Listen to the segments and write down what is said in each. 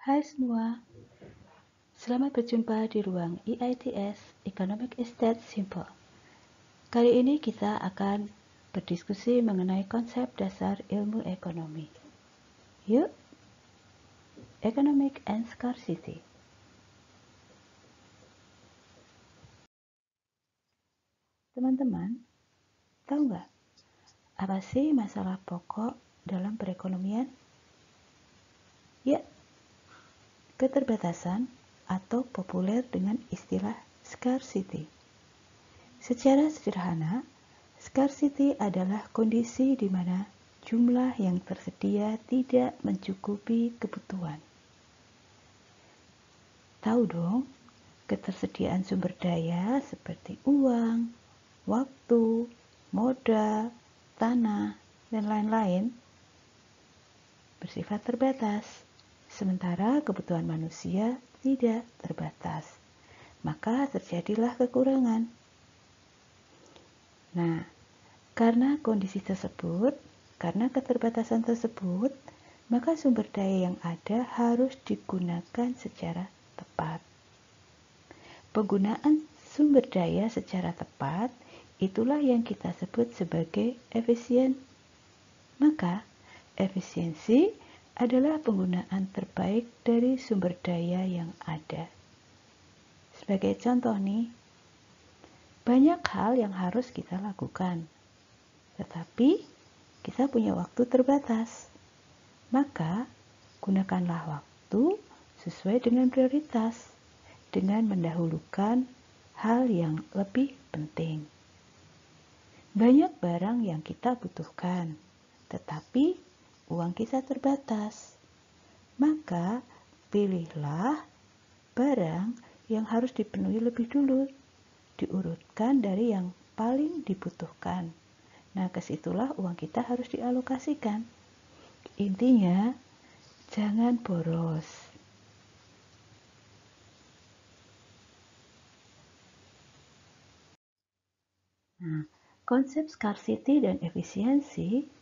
Hai semua, selamat berjumpa di ruang EITS Economic Estate Simple. Kali ini kita akan berdiskusi mengenai konsep dasar ilmu ekonomi. Yuk, Economic and Scarcity. Teman-teman, tahu nggak apa sih masalah pokok dalam perekonomian? Ya, keterbatasan atau populer dengan istilah scarcity. Secara sederhana, scarcity adalah kondisi di mana jumlah yang tersedia tidak mencukupi kebutuhan. Tahu dong, ketersediaan sumber daya seperti uang, waktu, modal, tanah, dan lain-lain bersifat terbatas, sementara kebutuhan manusia tidak terbatas. Maka terjadilah kekurangan. Nah, karena kondisi tersebut, karena keterbatasan tersebut, maka sumber daya yang ada harus digunakan secara tepat. Penggunaan sumber daya secara tepat itulah yang kita sebut sebagai efisien. Maka, efisiensi adalah penggunaan terbaik dari sumber daya yang ada. Sebagai contoh nih, banyak hal yang harus kita lakukan, tetapi kita punya waktu terbatas. Maka, gunakanlah waktu sesuai dengan prioritas, dengan mendahulukan hal yang lebih penting. Banyak barang yang kita butuhkan, tetapi uang kita terbatas. Maka, pilihlah barang yang harus dipenuhi lebih dulu, diurutkan dari yang paling dibutuhkan. Nah, kesitulah uang kita harus dialokasikan. Intinya, jangan boros. Nah, konsep scarcity dan efisiensi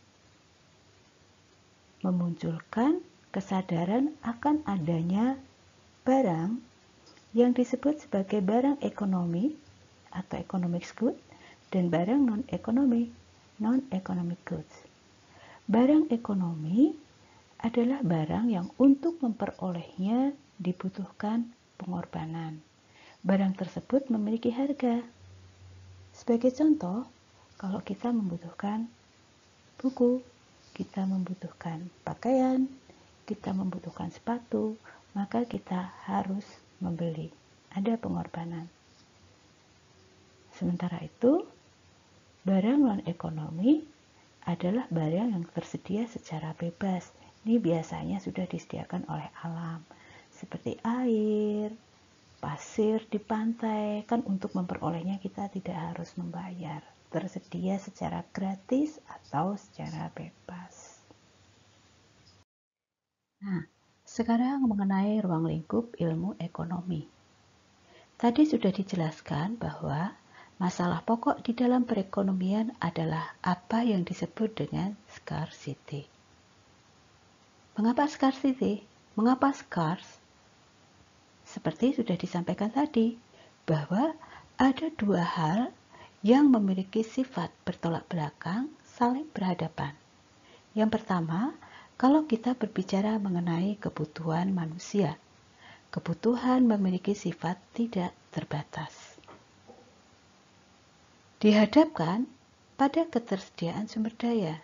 memunculkan kesadaran akan adanya barang yang disebut sebagai barang ekonomi atau economic goods dan barang non-economic goods. Barang ekonomi adalah barang yang untuk memperolehnya dibutuhkan pengorbanan. Barang tersebut memiliki harga. Sebagai contoh, kalau kita membutuhkan buku, kita membutuhkan pakaian, kita membutuhkan sepatu, maka kita harus membeli. Ada pengorbanan. Sementara itu, barang non-ekonomi adalah barang yang tersedia secara bebas. Ini biasanya sudah disediakan oleh alam, seperti air, pasir di pantai. Kan untuk memperolehnya kita tidak harus membayar, tersedia secara gratis atau secara bebas. Nah, sekarang mengenai ruang lingkup ilmu ekonomi. Tadi sudah dijelaskan bahwa masalah pokok di dalam perekonomian adalah apa yang disebut dengan scarcity. Mengapa scarcity? Mengapa scarce? Seperti sudah disampaikan tadi, bahwa ada dua hal yang memiliki sifat bertolak belakang saling berhadapan. Yang pertama, kalau kita berbicara mengenai kebutuhan manusia, kebutuhan memiliki sifat tidak terbatas. Dihadapkan pada ketersediaan sumber daya.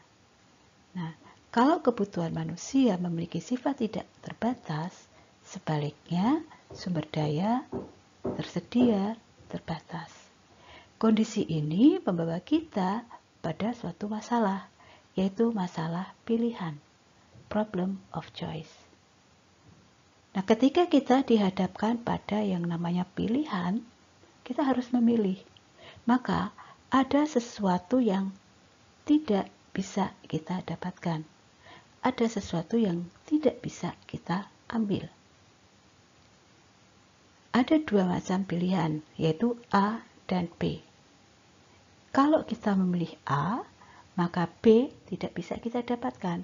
Nah, kalau kebutuhan manusia memiliki sifat tidak terbatas, sebaliknya sumber daya tersedia terbatas. Kondisi ini membawa kita pada suatu masalah, yaitu masalah pilihan, problem of choice. Nah, ketika kita dihadapkan pada yang namanya pilihan, kita harus memilih. Maka, ada sesuatu yang tidak bisa kita dapatkan. Ada sesuatu yang tidak bisa kita ambil. Ada dua macam pilihan, yaitu A dan B. Kalau kita memilih A, maka B tidak bisa kita dapatkan.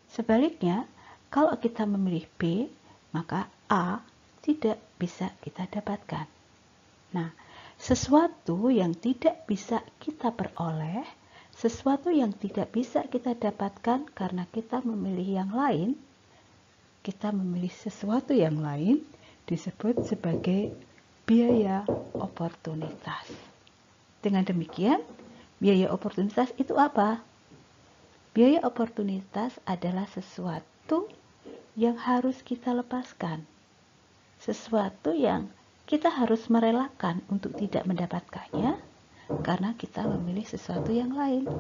Sebaliknya, kalau kita memilih B, maka A tidak bisa kita dapatkan. Nah, sesuatu yang tidak bisa kita peroleh, sesuatu yang tidak bisa kita dapatkan karena kita memilih yang lain, kita memilih sesuatu yang lain, disebut sebagai biaya oportunitas. Dengan demikian, biaya oportunitas itu apa? Biaya oportunitas adalah sesuatu yang harus kita lepaskan, sesuatu yang kita harus merelakan untuk tidak mendapatkannya karena kita memilih sesuatu yang lain.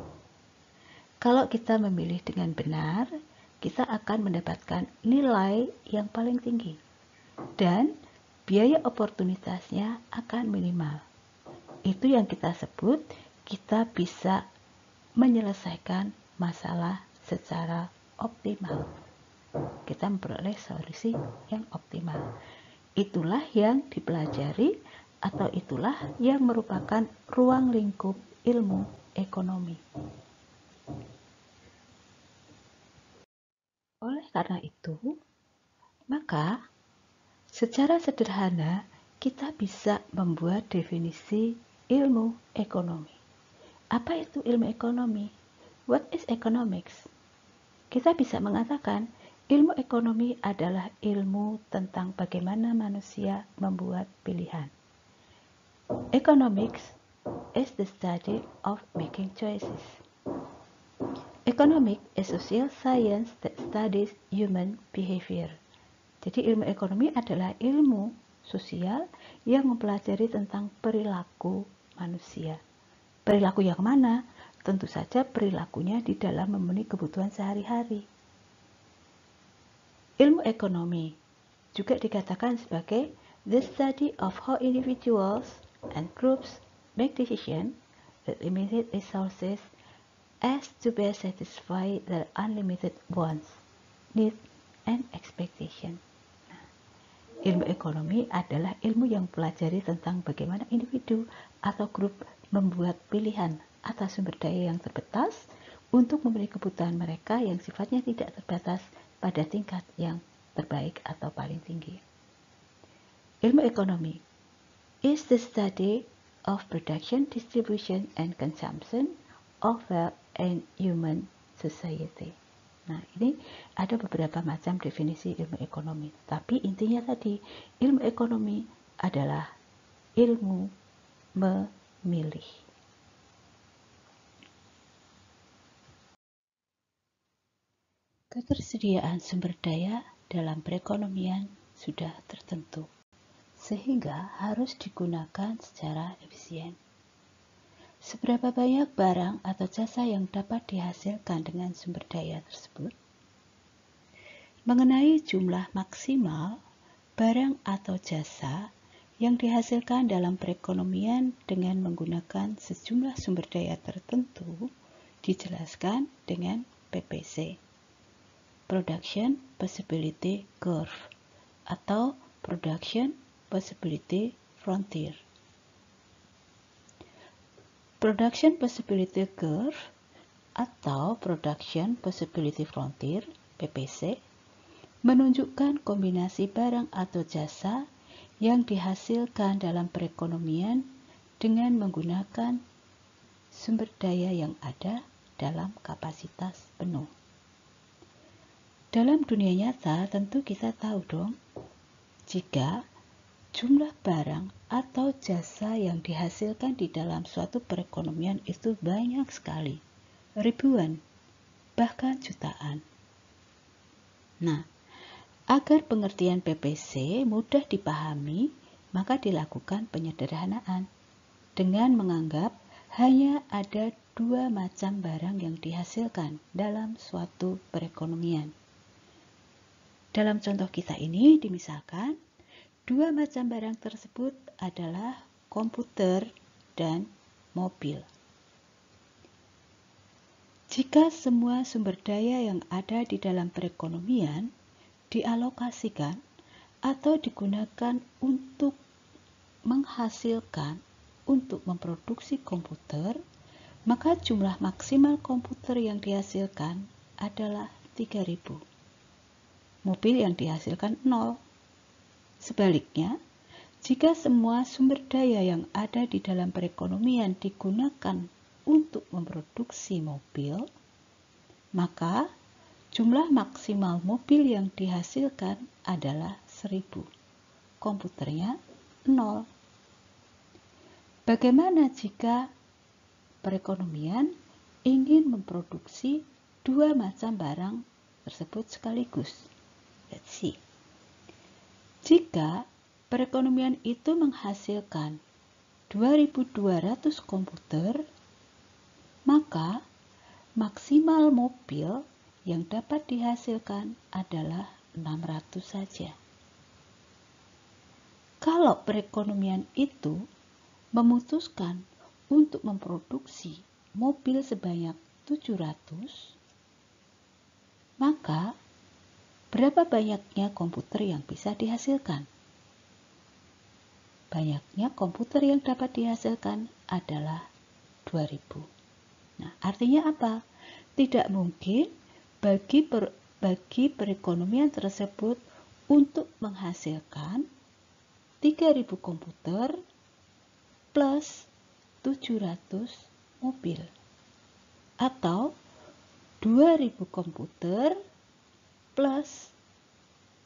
Kalau kita memilih dengan benar, kita akan mendapatkan nilai yang paling tinggi dan biaya oportunitasnya akan minimal. Itu yang kita sebut kita bisa menyelesaikan masalah secara optimal. Kita memperoleh solusi yang optimal. Itulah yang dipelajari atau itulah yang merupakan ruang lingkup ilmu ekonomi. Oleh karena itu, maka secara sederhana kita bisa membuat definisi ilmu ekonomi. Apa itu ilmu ekonomi? What is economics? Kita bisa mengatakan ilmu ekonomi adalah ilmu tentang bagaimana manusia membuat pilihan. Economics is the study of making choices. Economics is social science that studies human behavior. Jadi ilmu ekonomi adalah ilmu sosial yang mempelajari tentang perilaku manusia. Perilaku yang mana? Tentu saja perilakunya di dalam memenuhi kebutuhan sehari-hari. Ilmu ekonomi juga dikatakan sebagai the study of how individuals and groups make decisions with limited resources as to best satisfy their unlimited wants, needs, and expectations. Ilmu ekonomi adalah ilmu yang pelajari tentang bagaimana individu atau grup membuat pilihan atas sumber daya yang terbatas untuk memenuhi kebutuhan mereka yang sifatnya tidak terbatas pada tingkat yang terbaik atau paling tinggi. Ilmu ekonomi is the study of production, distribution, and consumption of wealth and human society. Nah, ini ada beberapa macam definisi ilmu ekonomi. Tapi intinya tadi, ilmu ekonomi adalah ilmu memilih. Ketersediaan sumber daya dalam perekonomian sudah tertentu, sehingga harus digunakan secara efisien. Seberapa banyak barang atau jasa yang dapat dihasilkan dengan sumber daya tersebut? Mengenai jumlah maksimal barang atau jasa yang dihasilkan dalam perekonomian dengan menggunakan sejumlah sumber daya tertentu dijelaskan dengan PPC. Production Possibility Curve atau Production Possibility Frontier. Production Possibility Curve atau Production Possibility Frontier menunjukkan kombinasi barang atau jasa yang dihasilkan dalam perekonomian dengan menggunakan sumber daya yang ada dalam kapasitas penuh. Dalam dunia nyata tentu kita tahu dong, jika jumlah barang atau jasa yang dihasilkan di dalam suatu perekonomian itu banyak sekali, ribuan, bahkan jutaan. Nah, agar pengertian PPC mudah dipahami, maka dilakukan penyederhanaan dengan menganggap hanya ada dua macam barang yang dihasilkan dalam suatu perekonomian. Dalam contoh kita ini dimisalkan, dua macam barang tersebut adalah komputer dan mobil. Jika semua sumber daya yang ada di dalam perekonomian dialokasikan atau digunakan untuk menghasilkan, untuk memproduksi komputer, maka jumlah maksimal komputer yang dihasilkan adalah 3.000. mobil yang dihasilkan nol. Sebaliknya, jika semua sumber daya yang ada di dalam perekonomian digunakan untuk memproduksi mobil, maka jumlah maksimal mobil yang dihasilkan adalah 1000. Komputernya nol. Bagaimana jika perekonomian ingin memproduksi dua macam barang tersebut sekaligus? Let's see. Jika perekonomian itu menghasilkan 2200 komputer, maka maksimal mobil yang dapat dihasilkan adalah 600 saja. Kalau perekonomian itu memutuskan untuk memproduksi mobil sebanyak 700, maka berapa banyaknya komputer yang bisa dihasilkan? Banyaknya komputer yang dapat dihasilkan adalah 2000. Nah, artinya apa? Tidak mungkin bagi perekonomian tersebut untuk menghasilkan 3000 komputer plus 700 mobil, atau 2000 komputer plus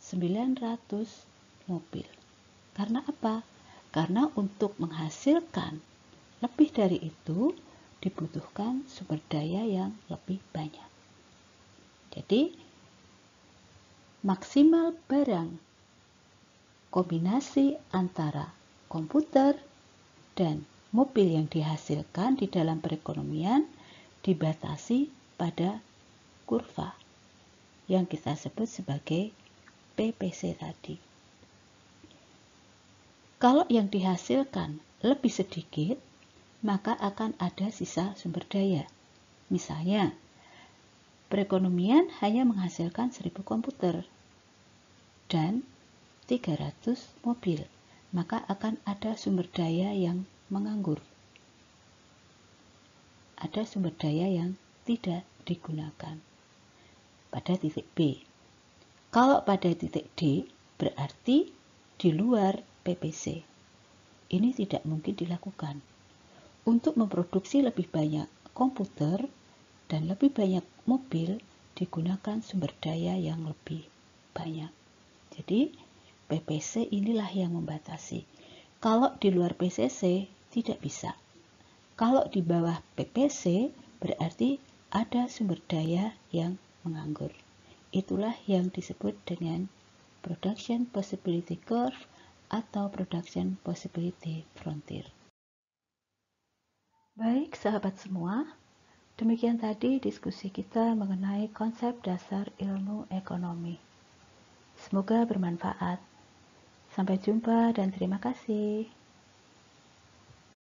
900 mobil. Karena apa? Karena untuk menghasilkan lebih dari itu dibutuhkan sumber daya yang lebih banyak. Jadi, maksimal barang kombinasi antara komputer dan mobil yang dihasilkan di dalam perekonomian dibatasi pada kurva yang kita sebut sebagai PPC tadi. Kalau yang dihasilkan lebih sedikit, maka akan ada sisa sumber daya. Misalnya, perekonomian hanya menghasilkan 1000 komputer dan 300 mobil, maka akan ada sumber daya yang menganggur. Ada sumber daya yang tidak digunakan pada titik B. Kalau pada titik D, berarti di luar PPC. Ini tidak mungkin dilakukan. Untuk memproduksi lebih banyak komputer dan lebih banyak mobil, digunakan sumber daya yang lebih banyak. Jadi, PPC inilah yang membatasi. Kalau di luar PCC, tidak bisa. Kalau di bawah PPC, berarti ada sumber daya yang menganggur. Itulah yang disebut dengan Production Possibility Curve atau Production Possibility Frontier. Baik sahabat semua, demikian tadi diskusi kita mengenai konsep dasar ilmu ekonomi. Semoga bermanfaat. Sampai jumpa dan terima kasih.